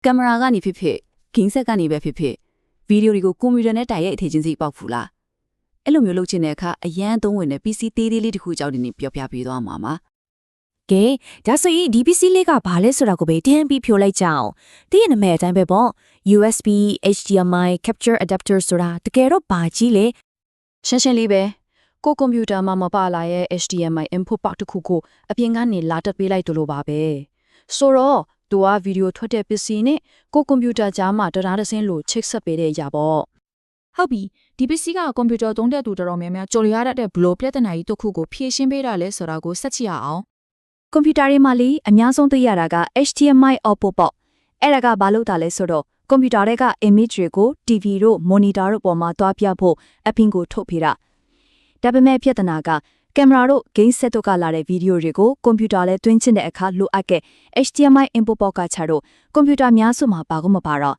ကင်မရာကနေဖြစ်ဖြစ်ဂိမ်းဆက်ကနေပဲဖြစ်ဖြစ်ဗီဒီယိုတွေကိုကွန်ပျူတာနဲ့တိုက်ရိုက်အထည်ချင်းစီပေါက်ဖူလားအဲ့လိုမျိုးလုပ်ချင်တဲ့အခါအရန်သုံးဝင်တဲ့ PC သေးသေးလေးတစ်ခုအကြောင်းတင်ပြောပြပေးသွားမှာပါကဲဒါဆိုရင်ဒီ PC လေးကဘာလဲဆိုတာကိုပဲတင်းပြီးဖြိုလိုက်ကြအောင်တည့်ရနမဲအတိုင်းပဲပေါ့ USB HDMI capture adapter ဆိုတာတကယ်တော့ဘာကြီးလဲရှင်းလေးပဲကိုကွန်ပျူတာမှာမပါလာရဲ့ HDMI input port တစ်ခုကိုအပြင်ကနေလာတက်ပေးလိုက်တယ်လို့ပါပဲဆိုတော့သူကဗီဒီယိုထွက်တဲ့ PC နဲ့ကိုကွန်ပျူတာကြားမှာတရားတစ်စင်းလို့ချိတ်ဆက်ပေးတဲ့အရာပေါ့ဟုတ်ပြီဒီ PC ကကွန်ပျူတာသုံးတဲ့သူတော်တော်များများကြိုရရတဲ့ဘလို့ပြဿနာကြီးတစ်ခုကိုဖြေရှင်းပေးတာလဲဆိုတာကိုဆက်ကြည့်ရအောင်ကွန်ပျူတာတွေမှာလေအများဆုံးသိရတာက HDMI output ပေါ့အဲ့ဒါကဘာလို့တာလဲဆိုတော့ကွန်ပျူတာတွေက image တွေကို TV တို့ monitor တို့ပေါ်မှာတွားပြဖို့အပင်ကိုထုတ်ပေးတာဒါပေမဲ့ပြဿနာကကင်မရာတို့ game set တို့ကလာတဲ့ဗီဒီယိုတွေကိုကွန်ပျူတာနဲ့တွင်းချင်တဲ့အခါလိုအပ်တဲ့ HDMI input port ကချတော့ကွန်ပျူတာများစုမှာပါကုန်မပါတော့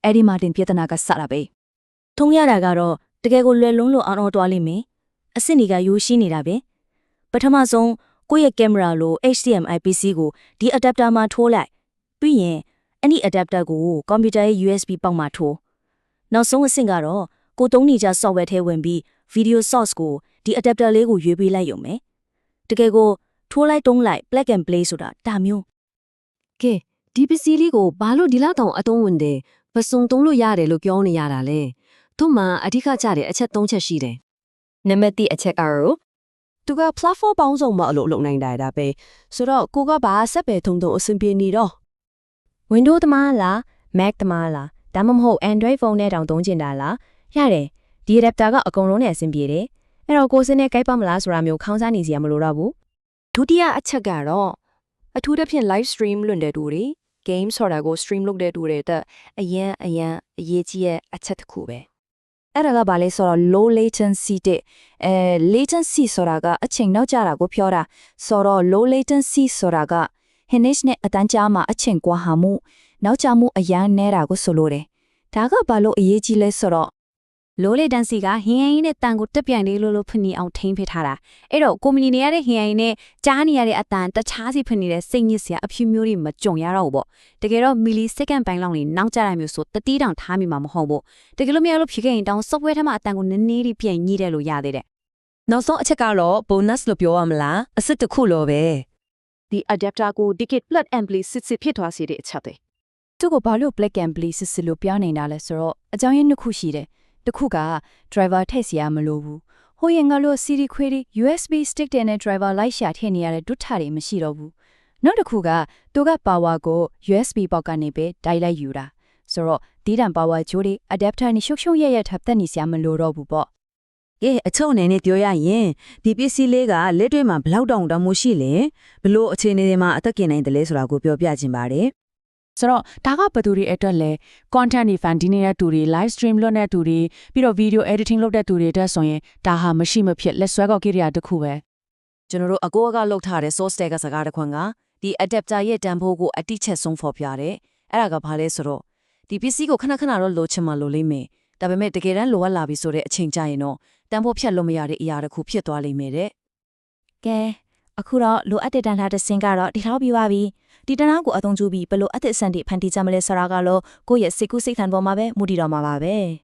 အဲ့ဒီမှာတင်ပြဿနာကစတာပဲထုံးရတာကတော့တကယ်ကိုလွယ်လုံးလို့အောင်တော်သွားလိမ့်မယ်အစ်စ်တွေကရိုးရှိနေတာပဲပထမဆုံးကိုယ့်ရဲ့ကင်မရာလို HDMI PC ကိုဒီ adapter မှာထိုးလိုက်ပြီးရင်အဲ့ဒီ adapter ကိုကွန်ပျူတာရဲ့ USB ပေါက်မှာထိုးနောက်ဆုံးအဆင့်ကတော့ကိုသုံးနေကြ software ထဲဝင်ပြီး video source ကိုဒီ adapter လေးကိုရွေးပေးလိုက်ရုံပဲတကယ်ကိုထိုးလိုက်တုံးလိုက် plug and play ဆိုတာဒါမျိုးကဲဒီ PC လေးကိုဘာလို့ဒီလောက်တောင်အသုံးဝင်တယ်ပစုံသုံးလို့ရတယ်လို့ပြောနေရတာလဲသူ့မှာအဓိကကျတဲ့အချက်၃ချက်ရှိတယ်နံပါတ်1အချက်ကတော့သူက platform ပေါင်းစုံမှာအလုပ်လုပ်နိုင်တာဒါပဲဆိုတော့ကိုကဘာဆက်ပဲထုံအဆင်ပြေနေတော့ Windows သမားလား Mac သမားလားဒါမှမဟုတ် Android phone နဲ့တောင်သုံးကျင်တာလားရတယ်ဒီ adapter ကအကုန်လုံးနဲ့အဆင်ပြေတယ်အဲ့တော့ကိုစင်းနဲ့ကြိုက်ပါမလားဆိုတာမျိုးခေါင်းစားနေစရာမလိုတော့ဘူးဒုတိယအချက်ကတော့အထူးသဖြင့် live stream လွှင့်တဲ့သူတွေ game ဆိုတာကို stream လုပ်တဲ့သူတွေတဲ့အရန်အရေးကြီးတဲ့အချက်တစ်ခုပဲအဲ့ဒါကဘာလဲဆိုတော့ low latency တဲ့latency ဆိုတာကအချိန်နောက်ကျတာကိုပြောတာဆိုတော့ low latency ဆိုတာက Hinge နဲ့အတန်းကြားမှာအချိန်ကွာဟာမှုနောက်ကျမှုအရန်နေတာကိုဆိုလိုတယ်ဒါကဘာလို့အရေးကြီးလဲဆိုတော့ low latency ကဟင်းရင်းနဲ့တန်ကိုတက်ပြန်လေးလို့ဖိနေအောင်ထိန်းပေးထားတာအဲ့တော့ကွန်မြူနီနေရတဲ့ဟင်းရင်းနဲ့ကြားနေရတဲ့အတန်တခြားစီဖိနေတဲ့စိတ်ညစ်စရာအဖြူမျိုးတွေမကြုံရတော့ဘူးပေါ့တကယ်တော့ millisecond ပိုင်းလောက်နေနောက်ကျတာမျိုးဆိုတတိတောင်ထားမိမှာမဟုတ်ဘူးတကယ်လို့မရလို့ဖြစ်ခဲ့ရင်တောင် software ထဲမှာအတန်ကိုနည်းနည်းလေးပြန်ညှိတယ်လို့ရသေးတယ်နောက်ဆုံးအချက်ကတော့ bonus လို့ပြောရမလားအစ်စ်တစ်ခုလို့ပဲဒီ adapter ကို Digit Plug and Play စစ်ဖြစ်သွားစေတဲ့အချက်တွေသူ့ကိုဘာလို့ plug and play စစ်လို့ပြောနေတာလဲဆိုတော့အကြောင်းရင်းတစ်ခုရှိတယ်တစ်ခုက driver ထည့်စရာမလိုဘူးဟိုရင်ငါလို့ CD ခွေးတွေ USB stick တဲ့နဲ့ driver လိုက်ရှာထည့်နေရတဲ့ဒုထတွေမရှိတော့ဘူးနောက်တစ်ခုကသူက power ကို USB ပေါက်ကနေပဲတိုက်လိုက်ယူတာဆိုတော့ဒီတန် power ဂျိုးတွေ adapter နဲ့ရှုပ်ရှုပ်ရထပ်သက်နေစရာမလိုတော့ဘူးပေါ့ကဲအချုံအနေနဲ့ပြောရရင်ဒီပစ္စည်းလေးကလက်တွေ့မှာဘလောက်တောင်တမိုးရှိလဲဘလို့အခြေအနေတွေမှာအသက်ကင်နိုင်တယ်လဲဆိုတာကိုပြောပြခြင်းပါတယ်ဆိုတော့ဒါကဘယ်သူတွေအတွက်လဲ content တွေ fan ဒီနေတဲ့သူတွေ live stream လုပ်တဲ့သူတွေပြီးတော့ video editing လုပ်တဲ့သူတွေအတွက်ဆိုရင်ဒါဟာမရှိမဖြစ်လက်ဆွဲကောက်ကိရိယာတစ်ခုပဲကျွန်တော်တို့အကိုကလောက်ထားတဲ့ source tag ကစကားတစ်ခွန်းကဒီ adapter ရဲ့တန်ဖိုးကိုအတိချက်ဆုံးဖော်ပြတယ်အဲ့ဒါကဘာလဲဆိုတော့ဒီ PC ကိုခဏခဏတော့လိုချင်မှလိုလိမ့်မယ်ဒါပေမဲ့တကယ်တမ်းလိုအပ်လာပြီဆိုတဲ့အချိန်ကျရင်တော့တန်ဖိုးဖြတ်လို့မရတဲ့အရာတစ်ခုဖြစ်သွားလိမ့်မယ်တဲ့ကဲအခုတော့လိုအပ်တဲ့တန်ထားတဲ့စင်ကတော့ဒီထောက်ပြပါပြီဒီတနာကိုအသုံးပြုပြီးဘလို့အသစ်အဆန်တွေဖန်တီးကြမလဲဆိုတာကတော့ကိုယ့်ရဲ့စိတ်ကူးစိတ်ထန်ပေါ်မှာပဲမူတည်တော်မှာပါပဲ